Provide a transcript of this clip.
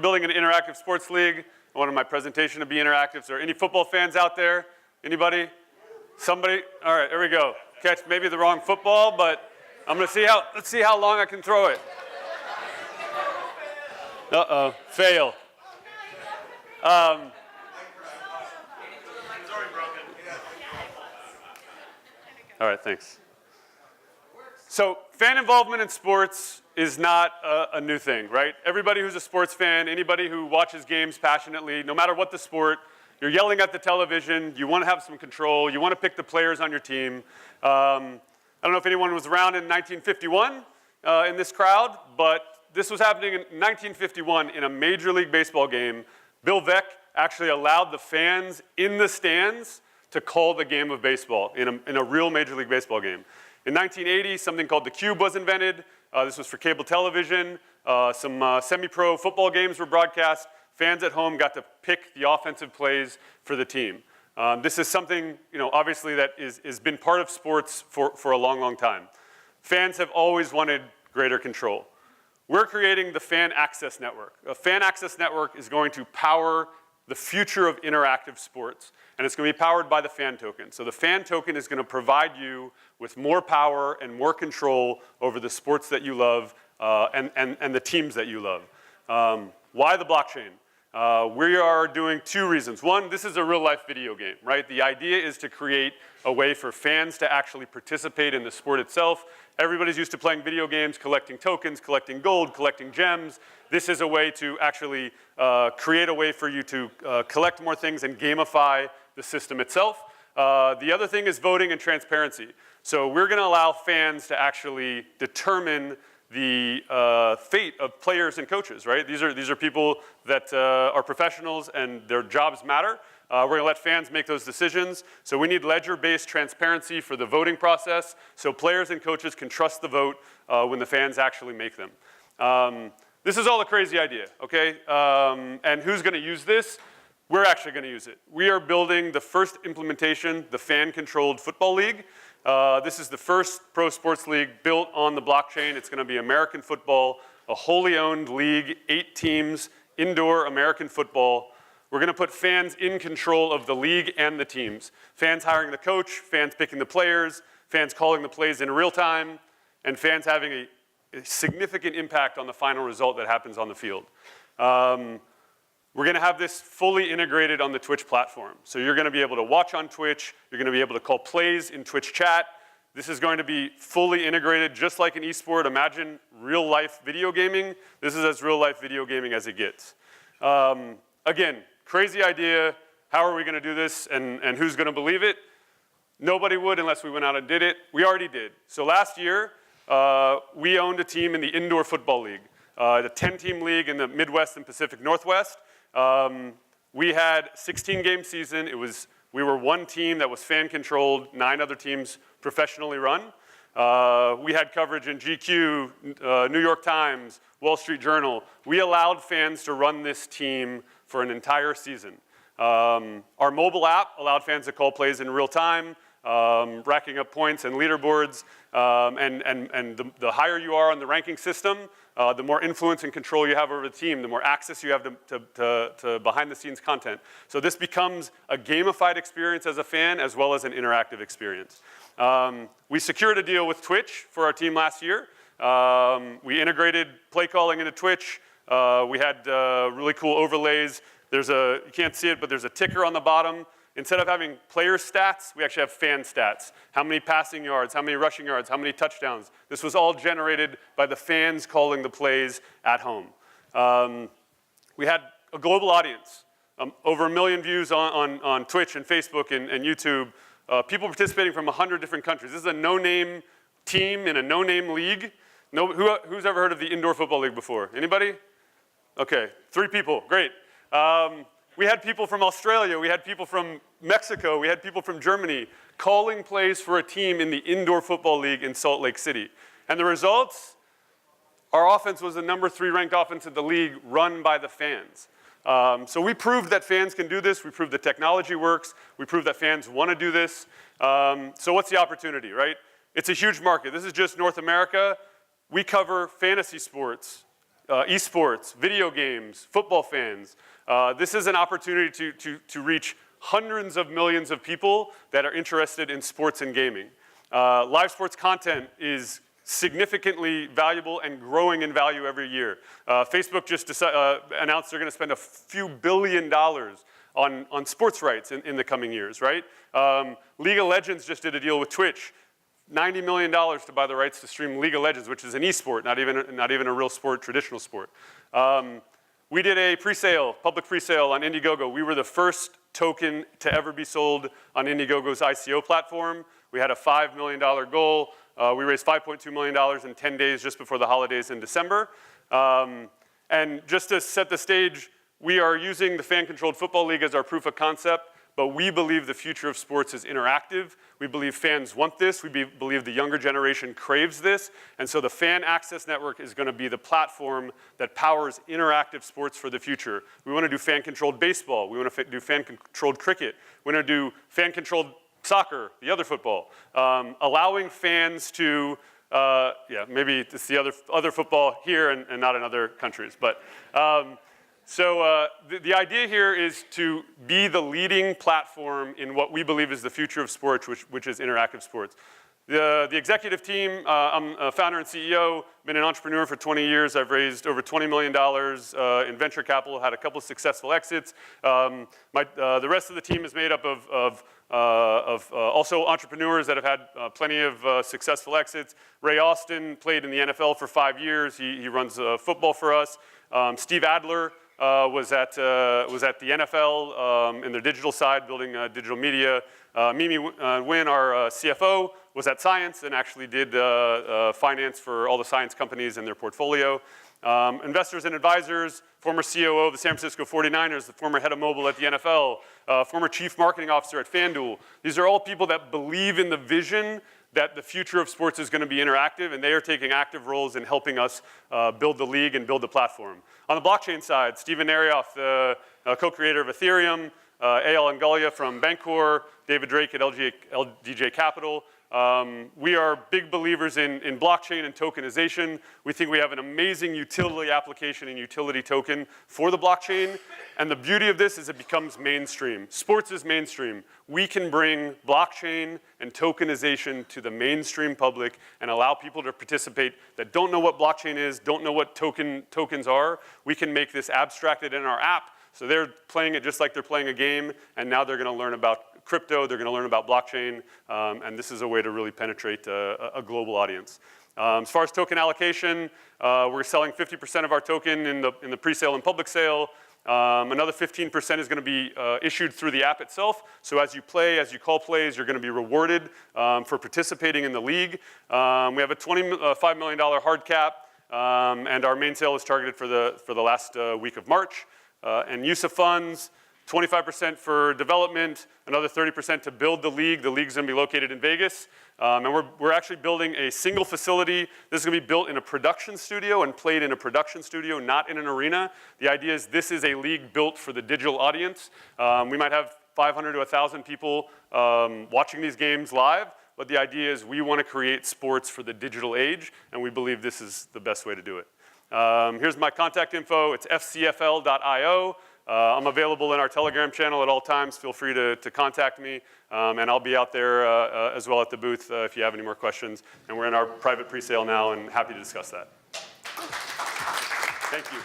building an interactive sports league. I wanted my presentation to be interactive. So are any football fans out there? Anybody? Somebody? All right, here we go. Catch maybe the wrong football, but I'm going to see let's see how long I can throw it. Uh-oh, fail. All right, thanks. So fan involvement in sports is not a new thing, right? Everybody who's a sports fan, anybody who watches games passionately, no matter what the sport, you're yelling at the television, you want to have some control, you want to pick the players on your team. I don't know if anyone was around in 1951 in this crowd, but this was happening in 1951 in a Major League Baseball game. Bill Veeck actually allowed the fans in the stands to call the game of baseball in a real Major League Baseball game. In 1980, something called the Cube was invented. This was for cable television. Some semi-pro football games were broadcast. Fans at home got to pick the offensive plays for the team. This is something, obviously that has been part of sports for a long, long time. Fans have always wanted greater control. We're creating the Fan Access Network. A Fan Access Network is going to power the future of interactive sports, and it's going to be powered by the fan token. So the fan token is going to provide you with more power and more control over the sports that you love and the teams that you love. Why the blockchain? We are doing two reasons. One, this is a real-life video game, right? The idea is to create a way for fans to actually participate in the sport itself. Everybody's used to playing video games, collecting tokens, collecting gold, collecting gems. This is a way to actually create a way for you to collect more things and gamify the system itself. The other thing is voting and transparency. So we're going to allow fans to actually determine the fate of players and coaches, right? These are people that are professionals and their jobs matter. We're going to let fans make those decisions. So we need ledger-based transparency for the voting process so players and coaches can trust the vote when the fans actually make them. This is all a crazy idea, okay? And who's going to use this? We're actually going to use it. We are building the first implementation, the fan-controlled football league. This is the first pro sports league built on the blockchain. It's going to be American football, a wholly owned league, 8 teams, indoor American football. We're going to put fans in control of the league and the teams. Fans hiring the coach, fans picking the players, fans calling the plays in real time, and fans having a significant impact on the final result that happens on the field. We're going to have this fully integrated on the Twitch platform. So you're going to be able to watch on Twitch. You're going to be able to call plays in Twitch chat. This is going to be fully integrated, just like an esport. Imagine real-life video gaming. This is as real-life video gaming as it gets. Again, crazy idea. How are we going to do this, and who's going to believe it? Nobody would unless we went out and did it. We already did. So last year, we owned a team in the Indoor Football League, the 10-team league in the Midwest and Pacific Northwest. We had 16-game season. We were one team that was fan-controlled, 9 other teams professionally run. We had coverage in GQ, New York Times, Wall Street Journal. We allowed fans to run this team for an entire season. Our mobile app allowed fans to call plays in real time, racking up points and leaderboards. And the higher you are on the ranking system, the more influence and control you have over the team, the more access you have to behind-the-scenes content. So this becomes a gamified experience as a fan as well as an interactive experience. We secured a deal with Twitch for our team last year. We integrated play calling into Twitch. We had really cool overlays. You can't see it, but there's a ticker on the bottom. Instead of having player stats, we actually have fan stats. How many passing yards, how many rushing yards, how many touchdowns. This was all generated by the fans calling the plays at home. We had a global audience, over 1 million views on Twitch and Facebook and YouTube. People participating from 100 different countries. This is a no-name team in a no-name league. Who's ever heard of the Indoor Football League before? Anybody? Okay, 3 people, great. We had people from Australia, we had people from Mexico, we had people from Germany calling plays for a team in the Indoor Football League in Salt Lake City. And the results, our offense was the #3 ranked offense in the league run by the fans. So we proved that fans can do this, we proved the technology works, we proved that fans want to do this. So what's the opportunity, right? It's a huge market. This is just North America. We cover fantasy sports esports, video games, football fans. This is an opportunity to reach hundreds of millions of people that are interested in sports and gaming. Live sports content is significantly valuable and growing in value every year. Facebook just announced they're going to spend a few $1 billion on sports rights in the coming years, right? League of Legends just did a deal with Twitch. $90 million to buy the rights to stream League of Legends, which is an esport, not even a real sport, traditional sport. We did a public pre-sale on Indiegogo. We were the first token to ever be sold on Indiegogo's ICO platform. We had a $5 million goal. We raised $5.2 million in 10 days just before the holidays in December. And just to set the stage, we are using the Fan-Controlled Football League as our proof of concept, but we believe the future of sports is interactive. We believe fans want this. We believe the younger generation craves this. And so the Fan Access Network is going to be the platform that powers interactive sports for the future. We want to do fan-controlled baseball. We want to do fan-controlled cricket. We want to do fan-controlled soccer, the other football, allowing fans to, maybe it's the other football here and not in other countries. But the idea here is to be the leading platform in what we believe is the future of sports, which is interactive sports. The executive team, I'm a founder and CEO, been an entrepreneur for 20 years. I've raised over $20 million in venture capital, had a couple of successful exits. The rest of the team is made up of also entrepreneurs that have had plenty of successful exits. Ray Austin played in the NFL for 5 years. He runs football for us. Steve Adler was at the NFL in their digital side, building digital media. Mimi Nguyen, our CFO, was at Science and actually did finance for all the science companies in their portfolio. Investors and advisors, former COO of the San Francisco 49ers, the former head of mobile at the NFL, former chief marketing officer at FanDuel. These are all people that believe in the vision that the future of sports is going to be interactive, and they are taking active roles in helping us build the league and build the platform. On the blockchain side, Steven Arioff, the co-creator of Ethereum, Eyal Angalia from Bancor, David Drake at LDJ Capital. We are big believers in blockchain and tokenization. We think we have an amazing utility application and utility token for the blockchain. And the beauty of this is it becomes mainstream. Sports is mainstream. We can bring blockchain and tokenization to the mainstream public and allow people to participate that don't know what blockchain is, don't know what tokens are. We can make this abstracted in our app. So they're playing it just like they're playing a game, and now they're going to learn about crypto, they're going to learn about blockchain, and this is a way to really penetrate a global audience. As far as token allocation, we're selling 50% of our token in the pre-sale and public sale. Another 15% is going to be issued through the app itself. So as you play, as you call plays, you're going to be rewarded for participating in the league. We have a $25 million hard cap, and our main sale is targeted for the last week of March. And use of funds, 25% for development, another 30% to build the league. The league's going to be located in Vegas. And we're actually building a single facility. This is going to be built in a production studio and played in a production studio, not in an arena. The idea is this is a league built for the digital audience. We might have 500 to 1,000 people watching these games live, but the idea is we want to create sports for the digital age, and we believe this is the best way to do it. Here's my contact info. It's fcfl.io. I'm available in our Telegram channel at all times. Feel free to contact me, and I'll be out there as well at the booth if you have any more questions. And we're in our private pre-sale now and happy to discuss that. Thank you.